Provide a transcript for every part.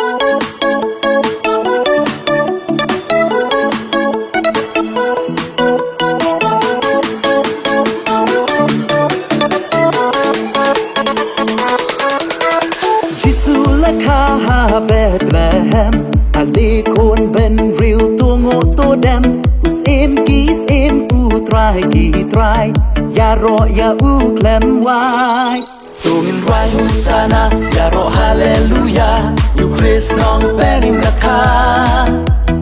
ยิสูและข้าเบธเลเฮมอาลีคนเป็นริวตัวโง่ตัวดำอุสเอ็มกีสเอ็มอูตรายกีตรายอย่ารออย่าอูเคลมไว้ตัวเงินไรฮุสานะอย่ารอฮาเลลูยาอยู่คริสน้องเป็นอิมราคา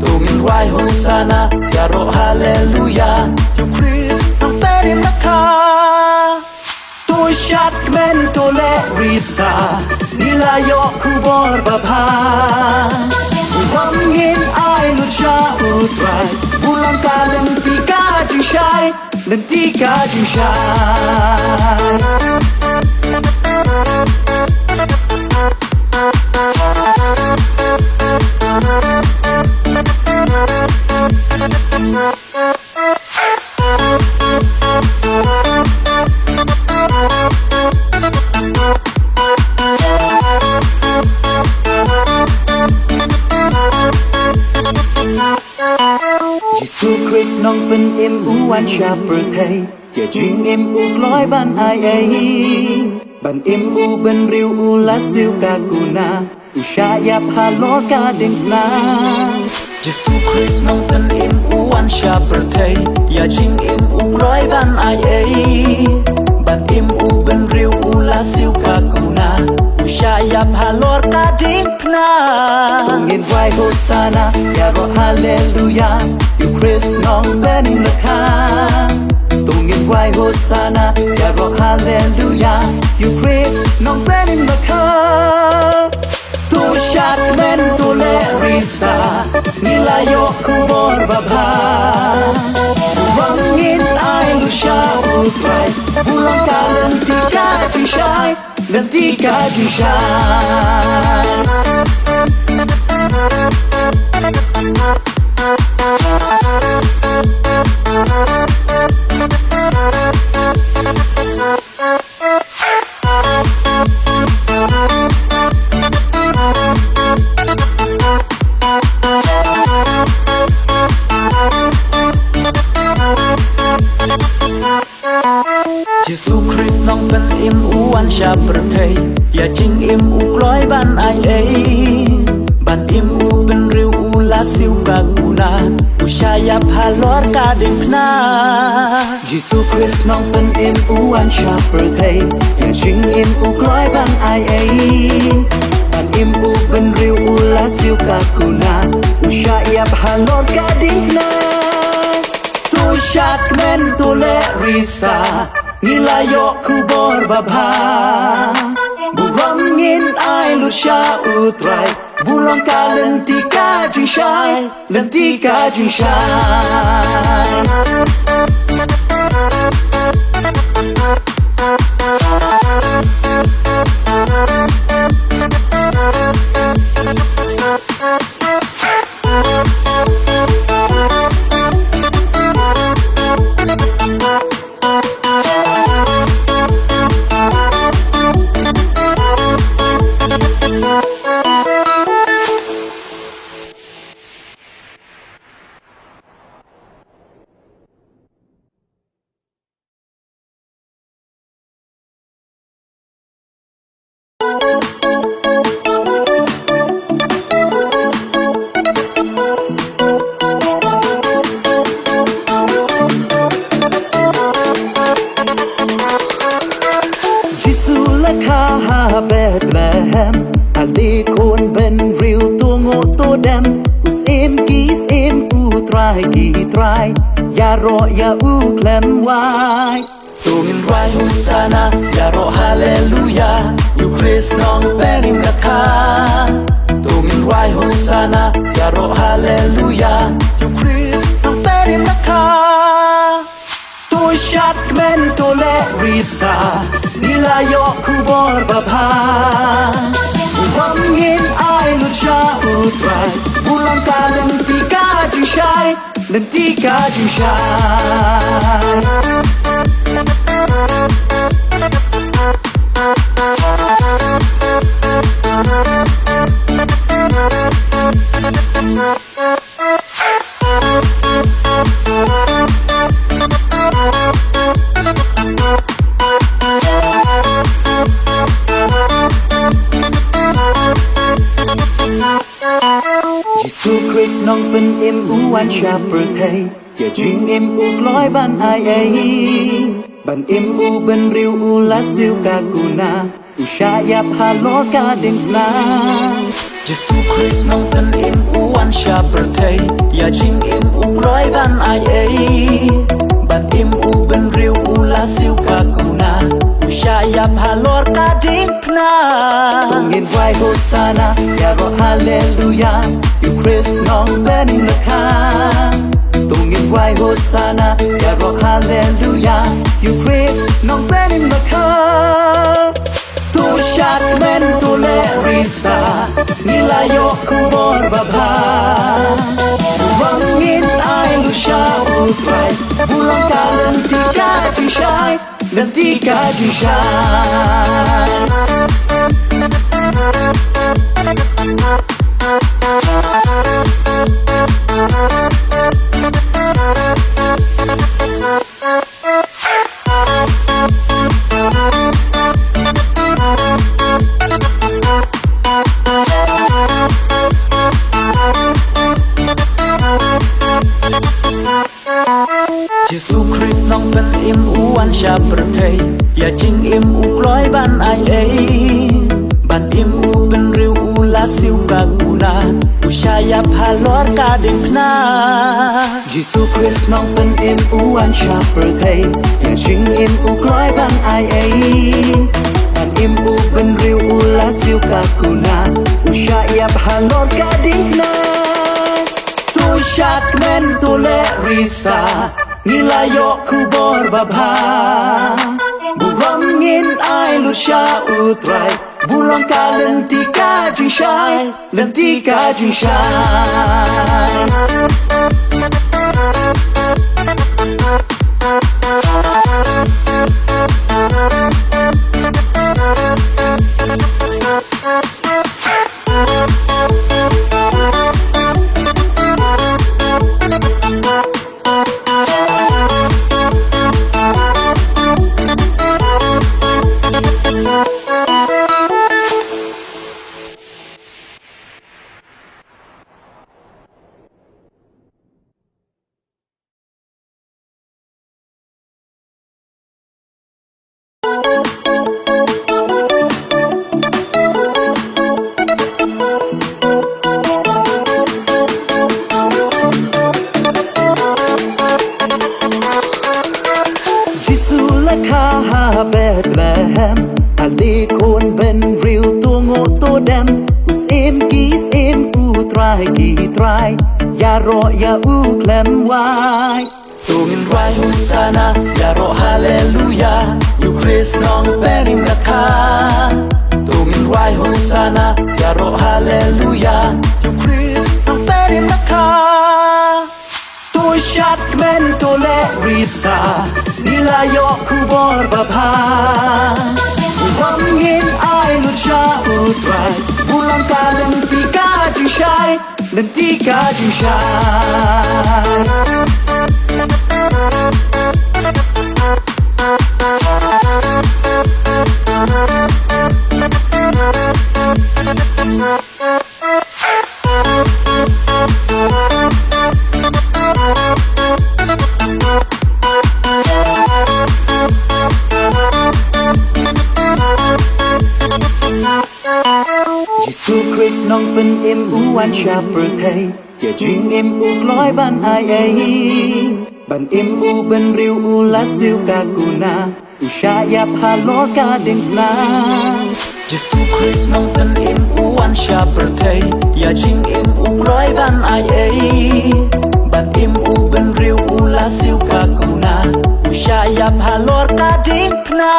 ตัวเงินไรฮุสานะอย่ารอฮาเลลูยาอยู่คริสน้องเป็นอิมราคาตัวชัดเมนตัวเลริซานิลายคูบอร์บาพาความเงินไอลุชาอุตรายบุลังกาเลนติกาจิงชัยเลนติกาจิงชัยิสูคริสน้องเป็นเอ็มอูวันชาประเทศอย่าจิงเอ็มอูกลอยบันไอเอบันเอ็มอูเป็นริวอูลาซิวกากูนาอูชายับฮาโลกาเดินลายิสูคริสน้องเป็นเอ็มอูวันชาประเทศอย่าจิงเอ็มอูกลอยบันไอเอบันเอ็มอูเป็นริวอูลาซิวกากูนาอูชายับฮาโลกาเดินพนาต้องเงินไรโฮซานะอย่ารอฮาเลลูยาอยู่คริสน้องเป็นอิมราคาต้องเงินไรโฮซานะอย่ารอฮาเลลูยาอยู่คริสน้องเป็นอิมราคาตัวชัดเมนตัวเลริซานิลายคูบอร์บาพาวังเงินไอลุชาอุตรายบุลังกาเลนติกาจิงชัยเลนติกาจิงชัยยิสูคริสน้องเป็นอิมอูวันชาประเทศอย่าจิงอิมอูกลอยบันไอเอบันอิมอูเป็นริวอูลาซิวกากูนาอูชายับฮาลอร์กาเดินพนายิสูคริสน้องเป็นอิมอูวันชาประเทศอย่าจิงอิมอูกลอยบันไอเอบันอิมอูเป็นริวอูลาซิวกากูนาอูชายับฮาลอร์กาเดินพนาตัวชัดเมนตัวเลริซานิลายคูบอร์บาพาบุวังเงินไอลุชาอุตรายบุลังกาเลนติกาจิงชัยเลนติกาจิงชัย เบธเลเฮมอาลีคนเป็นริวตัวโง่ตัวดำอุสเอ็มกีสเอ็มอูตรายกีตรายอย่ารออย่าอูเคลมไว้ตัวเงินไรฮุสานะอย่ารอฮาเลลูยาอยู่คริสน้องเป็นอิมราคาตัวเงินไรฮุสานะอย่ารอฮาเลลูยาอยู่คริสน้องเป็นอิมราคาตัวชัดเมนตัวเลริซานิลายคูบอร์บาพาความเงินไอลุชาอุตรายบุลังกาเลนติกาจิงชัยเลนติกาจิงชัย Giêsu Christ nong bên em u an cha bờ thầyอย่าจึงem u lối ban ai ấy ban em u bên riu u lá siêu ca cu na u sha yap ha lo ca đêm na Giêsu Christ nong bên em u an cha bờ thầyอย่าจึงem u lối ban ai ấy ban em u bên riu u lá siêu ca cu na u sha yap ha lo ca đêm na Tungin vai Hosanna ya ro hallelujah you Christ nong bên in the car Tungin vai Hosanna ya ro hallelujah you Christ nong bên in the car Tu shat men tu le risa nilayo kubor babha Wangin ai lu sha utrai bulang kalen tika jishai dan tika jishai Giêsu Christ nong bên im u an cha bờ thầyอย่าจึงim u lối ban ai ấy ban im u bên riu u lá siêu ca cu na u sha yap ha lót ca đêm na Giêsu Christ nong bên im u an cha bờ thầyอย่าจึงim u lối ban ai ấy ban im u bên riu u lá siêu ca cu na u sha yap ha lót ca đêm na Tu shat men tu le risa nilayo kubor babha Buwangin ai lu sha utrai bulang ka lentika jingshai lentika jingshai Bethlehem Ali kon ben riu tu ngộ tu dem Us em kis em u trai ki trai Ya ro ya u klem wai Tungin vai Hosanna Ya ro hallelujah You Christ nong benim rakha Tungin vai Hosanna Ya ro hallelujah You Christ nong benim rakha Tu shat men tu le risa nilayo kubor babha Wangin ai lu sha utrai bulang ka lentika jingshai lentika jingshai Giêsu Christ nong bên em u an cha bờ thầyอย่าจึงem u lối ban ai ấy ban em u bên riu u lá siêu ca cu na u sha yap ha lo ca đêm na Giêsu Christ nong bên em u an cha bờ thầyอย่าจึงem u lối ban ai ấy ban em u bên riu u lá siêu ca cu na u sha yap ha lo ca đêm na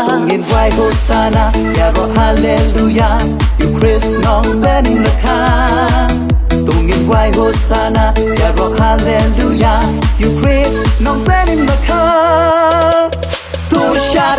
Tungin vai Hosanna ya ro hallelujah You Christ nong bên in the car Tungin vai Hosanna ya ro hallelujah You Christ nong bên in the car Tu shat